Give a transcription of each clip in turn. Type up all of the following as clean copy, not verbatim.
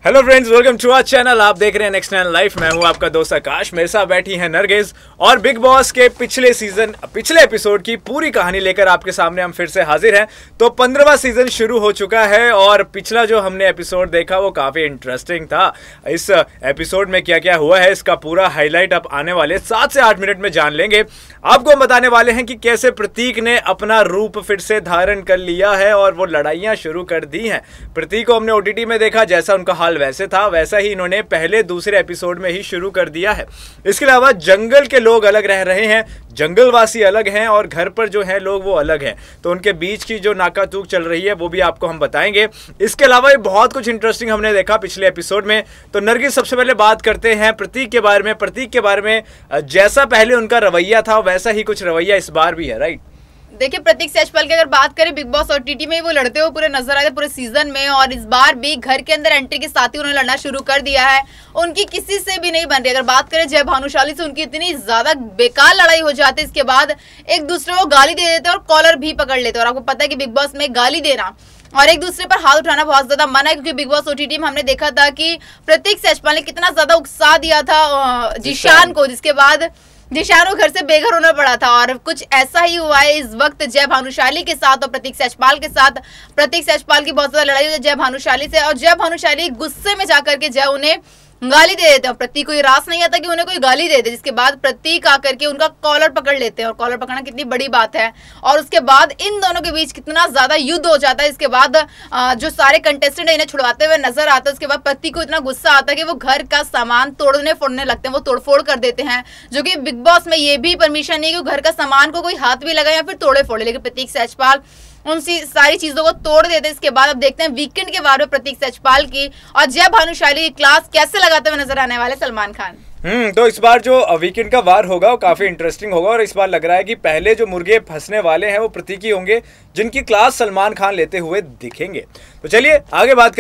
Hello friends, welcome to our channel. आप देख रहे हैं नेक्स्ट नाइन लाइफ। मैं हूं आपका दोस्त आकाश। मेरे साथ बैठी हैं नरगिस और बिग बॉस के पिछले एपिसोड की पूरी कहानी लेकर आपके सामने हम फिर से हाजिर हैं। तो 15वां सीजन शुरू हो चुका है और पिछला जो हमने एपिसोड देखा वो काफी इंटरेस्टिंग था। इस एपिसोड में क्या क्या हुआ है इसका पूरा हाईलाइट आप आने वाले 7 से 8 मिनट में जान लेंगे। आपको हम बताने वाले हैं कि कैसे प्रतीक ने अपना रूप फिर से धारण कर लिया है और वो लड़ाइयां शुरू कर दी हैं। प्रतीक को हमने ओटीटी में देखा, जैसा उनका हाल वैसे था वैसा ही इन्होंने पहले दूसरे एपिसोड में ही शुरू कर दिया है। इसके अलावा जंगल के लोग अलग रह रहे हैं, जंगलवासी अलग हैं और घर पर जो है लोग वो अलग हैं। तो उनके बीच की जो नाकातूक चल रही है वो भी आपको हम बताएंगे। इसके अलावा ये बहुत कुछ इंटरेस्टिंग हमने देखा पिछले एपिसोड में। तो नरगिस, सबसे पहले बात करते हैं प्रतीक के बारे में। प्रतीक के बारे में जैसा पहले उनका रवैया था वैसा ही कुछ रवैया इस बार भी है, राइट? देखिए, प्रतीक सेजपाल की अगर बात करें बिग बॉस ओटीटी में वो लड़ते हुए पूरे नजर आए पूरे सीजन में, और इस बार भी घर के अंदर एंट्री के साथ ही उन्होंने लड़ना शुरू कर दिया है। उनकी किसी से भी नहीं बन रही। अगर बात करें जय भानुशाली से, उनकी इतनी ज्यादा बेकार लड़ाई हो जाती है, इसके बाद एक दूसरे को गाली दे देते और कॉलर भी पकड़ लेते। और आपको पता है कि बिग बॉस में गाली देना और एक दूसरे पर हाथ उठाना बहुत ज्यादा मना है, क्योंकि बिग बॉस ओटीटी में हमने देखा था कि प्रतीक सेजपाल ने कितना ज्यादा उकसा दिया था जिशान को, जिसके बाद जिशान को घर से बेघर होना पड़ा था। और कुछ ऐसा ही हुआ है इस वक्त जय भानुशाली के साथ और प्रतीक सेजपाल के साथ। प्रतीक सेजपाल की बहुत ज्यादा लड़ाई हुई है जय भानुशाली से, और जय भानुशाली गुस्से में जाकर के जय उन्हें गाली दे देते हैं। प्रतीक को ये रास नहीं आता कि उन्हें कोई गाली दे दे, जिसके बाद प्रतीक आकर के उनका कॉलर पकड़ लेते हैं, और कॉलर पकड़ना कितनी बड़ी बात है। और उसके बाद इन दोनों के बीच कितना ज्यादा युद्ध हो जाता है। इसके बाद जो सारे कंटेस्टेंट इन्हें छुड़वाते हुए नजर आते हैं, उसके बाद प्रतीक को इतना गुस्सा आता है कि वो घर का सामान तोड़ने फोड़ने लगते हैं, वो तोड़फोड़ कर देते हैं। जो कि बिग बॉस में ये भी परमिशन नहीं है कि घर का सामान को कोई हाथ भी लगाए या फिर तोड़े फोड़े, लेकिन प्रतीक सेजपाल उन सारी चीजों को तोड़ देते। इसके बाद अब देखते हैं वीकेंड के बारे में प्रतीक सेजपाल की और जय भानुशाली की क्लास कैसे लगाते हुए नजर आने वाले सलमान खान। तो इस बार जो वीकेंड का वार होगा वो काफी इंटरेस्टिंग होगा। और इस बार लग रहा है कि पहले जो मुर्गे फंसने वाले हैं वो प्रतीक ही होंगे, जिनकी क्लास सलमान खान लेते हुए दिखेंगे। तो चलिए आगे बात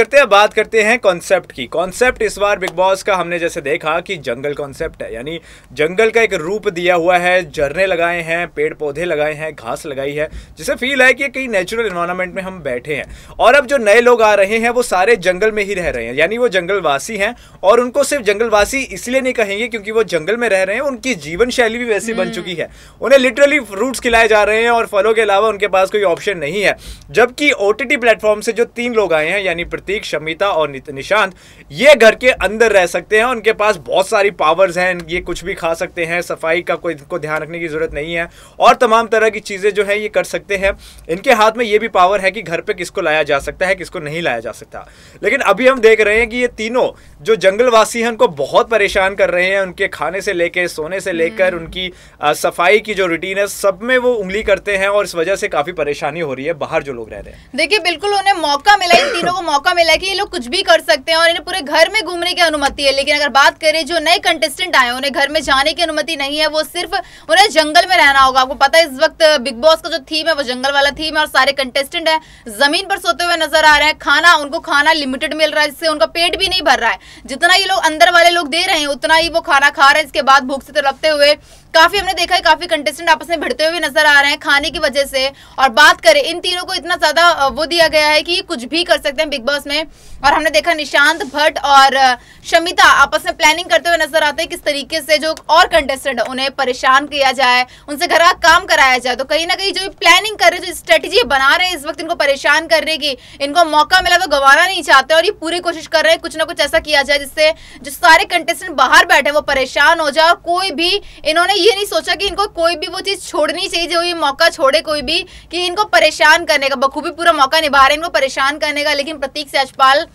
करते हैं कॉन्सेप्ट की। कॉन्सेप्ट इस बार बिग बॉस का हमने जैसे देखा कि जंगल कॉन्सेप्ट है, यानी जंगल का एक रूप दिया हुआ है, झरने लगाए हैं, पेड़ पौधे लगाए हैं, घास लगाई है, जिससे फील है कि कहीं नेचुरल एनवायरनमेंट में हम बैठे हैं। और अब जो नए लोग आ रहे हैं वो सारे जंगल में ही रह रहे हैं, यानी वो जंगलवासी हैं। और उनको सिर्फ जंगलवासी इसलिए नहीं कहेंगे क्योंकि वो जंगल में रह रहे हैं, उनकी जीवन शैली भी वैसी बन चुकी है। उन्हें लिटरली फ्रूट्स खिलाए जा रहे हैं और फलों के अलावा उनके पास कोई ऑप्शन नहीं है। जबकि ओटीटी प्लेटफॉर्म से जो 3 लोग आए हैं, यानी प्रतीक, शमिता और निशांत, ये घर के अंदर रह सकते हैं। उनके पास बहुत सारी पावर्स हैं, ये कुछ भी खा सकते हैं, सफाई का कोई इनको ध्यान रखने की जरूरत नहीं है और तमाम तरह की चीजें जो है ये कर सकते हैं। इनके हाथ में ये भी पावर है कि घर पे किसको लाया जा सकता है, किसको नहीं लाया जा सकता। लेकिन अभी हम देख रहे हैं कि ये तीनों जो जंगलवासी हैं उनको बहुत परेशान कर रहे हैं। उनके खाने से लेकर, सोने से लेकर, उनकी सफाई की जो रूटीन है, सब में वो उंगली करते हैं और इस वजह से काफी परेशानी हो रही है बाहर जो लोग रह रहे हैं। देखिए, बिल्कुल उन्हें मौका मिला, इन तीनों को मौका मिला कि ये लोग कुछ भी कर सकते हैं और इन्हें पूरे घर में घूमने की अनुमति है। लेकिन अगर बात करें जो नए कंटेस्टेंट आए, उन्हें घर में जाने की अनुमति नहीं है, वो सिर्फ उन्हें जंगल में रहना होगा। आपको पता है इस वक्त बिग बॉस का जो थीम है वो जंगल वाला थीम है और सारे कंटेस्टेंट है जमीन पर सोते हुए नजर आ रहे हैं। उनको खाना लिमिटेड मिल रहा है, जिससे उनका पेट भी नहीं भर रहा है। जितना ये लोग अंदर वाले लोग दे रहे हैं उतना ही वो खाना खा रहे हैं। इसके बाद भूख से तड़पते हुए काफी हमने देखा है, काफी कंटेस्टेंट आपस में भिड़ते हुए नजर आ रहे हैं खाने की वजह से। और बात करें, इन तीनों को इतना ज्यादा वो दिया गया है कि कुछ भी कर सकते हैं बिग बॉस में। और हमने देखा निशांत भट्ट और शमिता आपस में प्लानिंग करते हुए नजर आते हैं किस तरीके से जो और कंटेस्टेंट उन्हें परेशान किया जाए, उनसे घर का काम कराया जाए। तो कहीं ना कहीं जो प्लानिंग कर रहे हैं, जो स्ट्रेटेजी बना रहे हैं इस वक्त इनको परेशान करने की, इनको मौका मिला तो गंवाना नहीं चाहते और ये पूरी कोशिश कर रहे हैं कुछ ना कुछ ऐसा किया जाए जिससे जो सारे कंटेस्टेंट बाहर बैठे वो परेशान हो जाए। और कोई भी, इन्होंने ये नहीं सोचा कि इनको कोई भी वो चीज छोड़नी चाहिए जो ये मौका छोड़े कोई भी, कि इनको परेशान करने का। बखूबी पूरा मौका निभा रहे हैं इनको परेशान करने का, लेकिन प्रतीक सेजपाल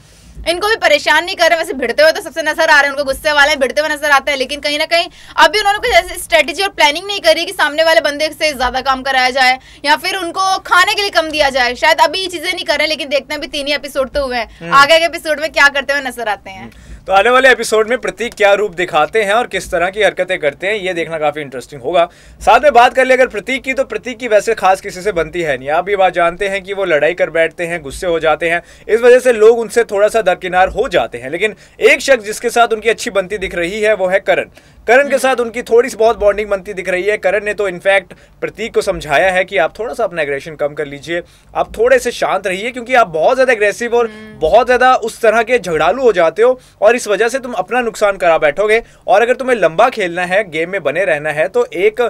इनको भी परेशान नहीं कर रहे। वैसे भिड़ते हुए तो सबसे नजर आ रहे हैं, उनको गुस्से वाले भिड़ते हुए नजर आते हैं, लेकिन कहीं ना कहीं अभी उन्होंने कुछ ऐसी स्ट्रेटेजी और प्लानिंग नहीं करी कि सामने वाले बंदे से ज्यादा काम कराया जाए या फिर उनको खाने के लिए कम दिया जाए। शायद अभी ये चीजें नहीं कर रहे, लेकिन देखते हैं अभी 3 ही एपिसोड तो हुए हैं, आगे के एपिसोड में क्या करते हुए नजर आते हैं। तो आने वाले एपिसोड में प्रतीक क्या रूप दिखाते हैं और किस तरह की हरकतें करते हैं, ये देखना काफी इंटरेस्टिंग होगा। साथ में बात कर ले अगर प्रतीक की, तो प्रतीक की वैसे खास किसी से बनती है नहीं। आप ये बात जानते हैं कि वो लड़ाई कर बैठते हैं, गुस्से हो जाते हैं, इस वजह से लोग उनसे थोड़ा सा दरकिनार हो जाते हैं। लेकिन एक शख्स जिसके साथ उनकी अच्छी बनती दिख रही है वो है करण। करण के साथ उनकी थोड़ी सी बहुत बॉन्डिंग बनती दिख रही है। करण ने तो इनफैक्ट प्रतीक को समझाया है कि आप थोड़ा सा अपना एग्रेशन कम कर लीजिए, आप थोड़े से शांत रहिए, क्योंकि आप बहुत ज्यादा एग्रेसिव और बहुत ज्यादा उस तरह के झगड़ालू हो जाते हो और इस वजह से तुम अपना नुकसान करा बैठोगे। और अगर तुम्हें लंबा खेलना है, गेम में बने रहना है, तो एक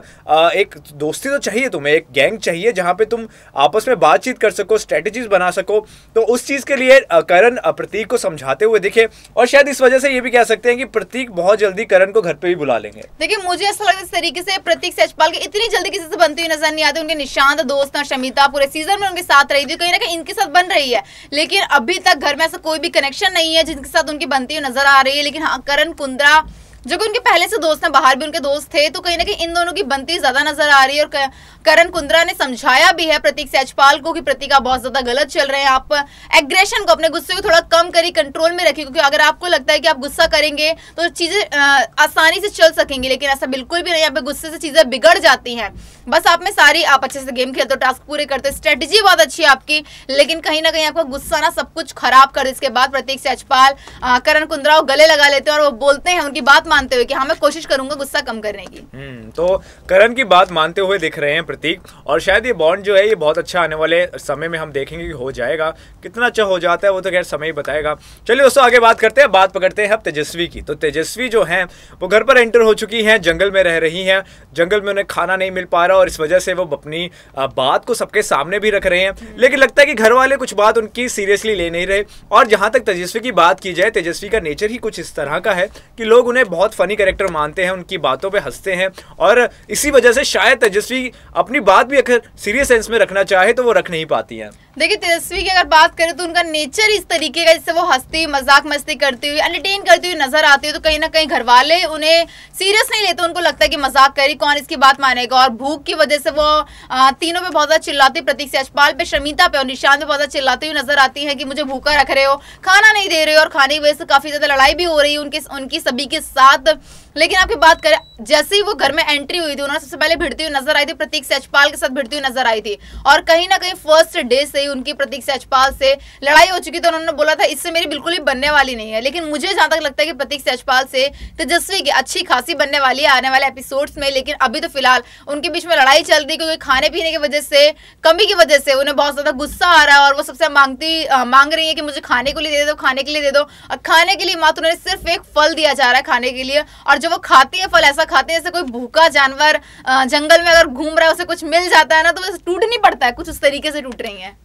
दोस्ती तो चाहिए, तुम्हें एक गैंग चाहिए जहां पे तुम आपस में बातचीत कर सको, स्ट्रेटेजीज बना सको। तो उस चीज के लिए करण प्रतीक को समझाते हुए दिखे और शायद इस वजह से ये भी कह सकते हैं कि प्रतीक बहुत जल्दी करण को घर पे भी बुला लेंगे। देखिए मुझे ऐसा लगता है इस तरीके से प्रतीक सचपाल के इतनी जल्दी किसी से बनती हुई नजर नहीं आती। उनके निशांत दोस्त और शमिता पूरे सीजन में उनके साथ रही थी, कहीं ना कहीं इनके साथ बन रही है, लेकिन अभी तक घर में ऐसा कोई भी कनेक्शन नहीं है जिनके साथ उनकी बनती हुई नजर आ रही है। लेकिन हाँ, करण कुंद्रा जो कि उनके पहले से दोस्त हैं, बाहर भी उनके दोस्त थे, तो कहीं ना कहीं इन दोनों की बनती ज्यादा नजर आ रही है। और करण कुंद्रा ने समझाया भी है प्रतीक सचपाल को कि प्रतीक आप बहुत ज्यादा गलत चल रहे हैं, आप एग्रेशन को, अपने गुस्से को थोड़ा कम करिए, कंट्रोल में रखिए, क्योंकि अगर आपको लगता है कि आप गुस्सा करेंगे तो चीजें आसानी से चल सकेंगी, लेकिन ऐसा बिल्कुल भी नहीं। यहाँ पे गुस्से से चीजें बिगड़ जाती हैं। बस आप में सारी, आप अच्छे से गेम खेलते हो, टास्क पूरे करते हो, स्ट्रेटेजी बहुत अच्छी है आपकी, लेकिन कहीं ना कहीं आपका गुस्सा ना सब कुछ खराब कर दे। इसके बाद प्रतीक सचपाल करण कुंद्रा को गले लगा लेते हैं और वो बोलते हैं उनकी बात मानते हुए कि हाँ मैं कोशिश करूंगा गुस्सा कम करने की। तो करण की बात मानते हुए दिख रहे हैं प्रतीक, और शायद ये बॉन्ड जो है ये बहुत अच्छा आने वाले समय में हम देखेंगे कि हो जाएगा। कितना अच्छा हो जाता है वो तो खैर समय ही बताएगा। चलिए दोस्तों आगे बात करते हैं, बात पकड़ते हैं अब तेजस्वी की। तो तेजस्वी जो है वो घर पर एंटर हो चुकी हैं, जंगल में रह रही हैं, जंगल में उन्हें खाना नहीं मिल पा रहा और इस वजह से वो अपनी बात को सबके सामने भी रख रहे हैं। लेकिन लगता है कि घर वाले कुछ बात उनकी सीरियसली ले नहीं रहे। और जहां तक तेजस्वी की बात की जाए, तेजस्वी का नेचर ही कुछ इस तरह का है कि लोग उन्हें बहुत फनी कैरेक्टर मानते हैं, उनकी बातों पे हंसते हैं, और इसी वजह से शायद तेजस्वी अपनी बात भी अगर सीरियस सेंस में रखना चाहे तो वो रख नहीं पाती है। देखिए तेजस्वी की अगर बात करें तो उनका नेचर इस तरीके का, जिससे वो हंसती, मजाक मस्ती करती हुई, एंटरटेन करती हुई नजर आती है, तो कहीं ना कहीं घर वाले उन्हें सीरियस नहीं लेते। उनको लगता है कि मजाक करी, कौन इसकी बात मानेगा। और भूख की वजह से वो तीनों पे बहुत ज्यादा चिल्लाती, प्रतीक सचपाल पे, शमिता पे और निशांत पे बहुत ज्यादा चिल्लाती हुई नजर आती है कि मुझे भूखा रख रहे हो, खाना नहीं दे रहे हो, और खाने की वजह से काफी ज्यादा लड़ाई भी हो रही है उनकी सभी के साथ। लेकिन आपकी बात करें, जैसे ही वो घर में एंट्री हुई थी, उन्होंने सबसे पहले भिड़ती हुई नजर आई थी, प्रतीक सचपाल के साथ भिड़ती हुई नजर आई थी, और कहीं ना कहीं फर्स्ट डे से ही उनकी प्रतीक सचपाल से लड़ाई हो चुकी थी। उन्होंने बोला था इससे मेरी बिल्कुल ही बनने वाली नहीं है। लेकिन मुझे जहां तक लगता है कि प्रतीक सचपाल से तेजस्वी की अच्छी खासी बनने वाली है आने वाले एपिसोड्स में। लेकिन अभी तो फिलहाल उनके बीच में लड़ाई चल रही है, क्योंकि खाने पीने की वजह से, कमी की वजह से उन्हें बहुत ज्यादा गुस्सा आ रहा है और वो सबसे मांग रही है कि मुझे खाने के लिए दे दो, खाने के लिए दे दो। और खाने के लिए मात्र उन्हें सिर्फ एक फल दिया जा रहा है खाने के लिए, और जो वो खाती है फल ऐसा खाते हैं जैसे कोई भूखा जानवर जंगल में अगर घूम रहा है, उसे कुछ मिल जाता है ना तो वैसे टूट नहीं पड़ता है, कुछ उस तरीके से टूट रही है।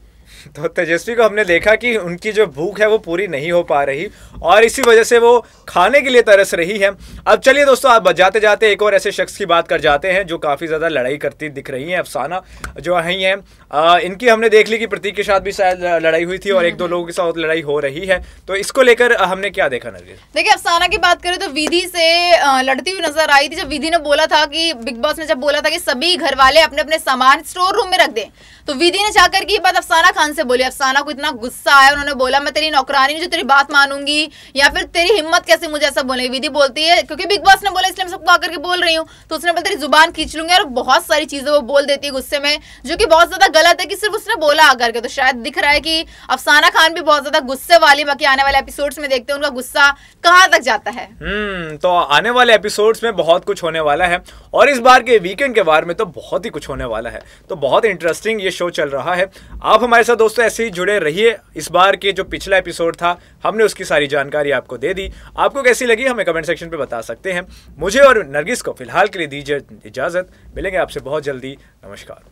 तो तेजस्वी को हमने देखा कि उनकी जो भूख है वो पूरी नहीं हो पा रही और इसी वजह से वो खाने के लिए तरस रही है। अब चलिए दोस्तों, आप जाते जाते एक और ऐसे शख्स की बात कर जाते हैं जो काफ़ी ज़्यादा लड़ाई करती दिख रही हैं, अफसाना जो हैं। इनकी हमने देख ली कि प्रतीक के साथ भी शायद लड़ाई हुई थी और एक दो लोगों के साथ लड़ाई हो रही है, तो इसको लेकर हमने क्या देखा नज़र? देखिए अफसाना की बात करें तो विधि से लड़ती हुई नजर आई थी। जब विधि ने बोला था कि बिग बॉस ने जब बोला था कि सभी घर वाले अपने अपने सामान स्टोर रूम में रख दें, तो विधि ने जाकर की बात अफसाना खान से बोली। अफसाना को इतना गुस्सा आया, उन्होंने बोला मैं तेरी नौकरानी जो तेरी बात मानूंगी, या फिर तेरी हिम्मत कैसे मुझे ऐसा बोलेगी। विधि बोलती है क्योंकि बिग बॉस ने बोला इसलिए मैं सबको आकर के बोल रही हूँ, तो उसने बोला तेरी जुबान खींच लूंगी, और बहुत सारी चीजें वो बोल देती है गुस्से में, जो कि बहुत ज्यादा गलत है कि सिर्फ उसने बोला आकर के। तो शायद दिख रहा है कि अफसाना खान भी बहुत ज्यादा गुस्से वाली, बाकी आने वाले एपिसोड्स में देखते हैं उनका गुस्सा कहां तक जाता है। तो आने वाले एपिसोड्स में बहुत कुछ होने वाला है और इस बार के वीकेंड के बार में तो बहुत ही कुछ होने वाला है, तो बहुत इंटरेस्टिंग ये शो चल रहा है। आप हमारे साथ दोस्तों ऐसे ही जुड़े रहिए। इस बार के जो पिछला एपिसोड था हमने उसकी सारी जानकारी आपको दे दी, आपको कैसी लगी हमें कमेंट सेक्शन पे बता सकते हैं। मुझे और नरगिस को फिलहाल के लिए दीजिए इजाजत, मिलेंगे आपसे बहुत जल्दी। नमस्कार।